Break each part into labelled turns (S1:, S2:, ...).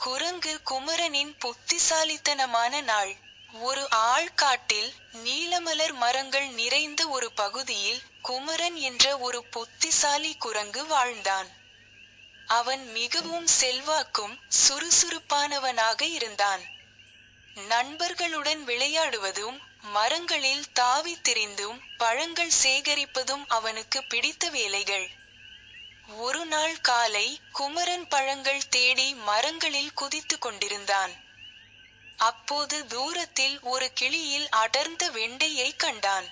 S1: குரங்கு குமரனின் புத்திசாலித்தனமான நாள். ஒரு ஆழ்காட்டில், நீலமலர் மரங்கள் நிறைந்த ஒரு பகுதியில், குமரன் என்ற ஒரு புத்திசாலி குரங்கு வாழ்ந்தான். அவன் மிகவும் செல்வாக்கும், சுறுசுறுப்பானவனாக இருந்தான். நண்பர்களுடன் விளையாடுவதும், மரங்களில் தாவித் திரிந்தும், பழங்கள் சேகரிப்பதும் அவனுக்கு பிடித்த வேலைகள். ஒரு நாள் காலை, குமரன் பழங்கள் தேடி மரங்களில் குதித்துக் கொண்டிருந்தான். அப்போது தூரத்தில் ஒரு கிளியில் அடர்ந்த வெண்டையை கண்டான்.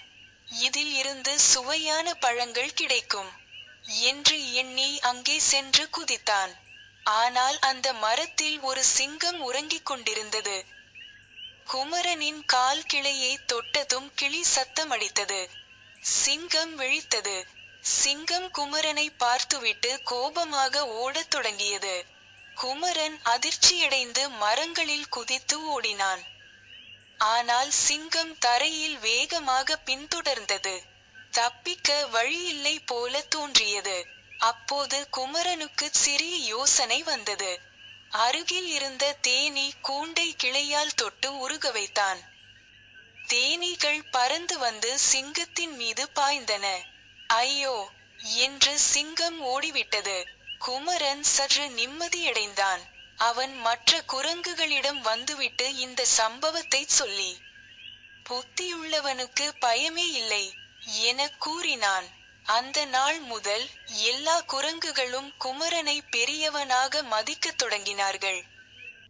S1: இதில் இருந்து சுவையான பழங்கள் கிடைக்கும் என்று எண்ணி அங்கே சென்று குதித்தான். ஆனால் அந்த மரத்தில் ஒரு சிங்கம் உறங்கிக் கொண்டிருந்தது. குமரனின் கால் கிளையை தொட்டதும் கிளி சத்தமடித்தது. சிங்கம் விழித்தது. சிங்கம் குமரனை பார்த்துவிட்டு கோபமாக ஓடத் தொடங்கியது. குமரன் அதிர்ச்சியடைந்து மரங்களில் குதித்து ஓடினான். ஆனால் சிங்கம் தரையில் வேகமாக பின்தொடர்ந்தது. தப்பிக்க வழியில்லை போல தோன்றியது. அப்போது குமரனுக்குச் சிறிய யோசனை வந்தது. அருகில் இருந்த தேனீ கூண்டை கிளையால் தொட்டு உருக வைத்தான். தேனீகள் பறந்து வந்து சிங்கத்தின் மீது பாய்ந்தன. ஐயோ! என்று சிங்கம் ஓடிவிட்டது. குமரன் சற்று நிம்மதியடைந்தான். அவன் மற்ற குரங்குகளிடம் வந்துவிட்டு இந்த சம்பவத்தைச் சொல்லி, புத்தியுள்ளவனுக்கு பயமே இல்லை, எனக் கூறினான். அந்த நாள் முதல், எல்லா குரங்குகளும் குமரனை பெரியவனாக மதிக்கத் தொடங்கினார்கள்.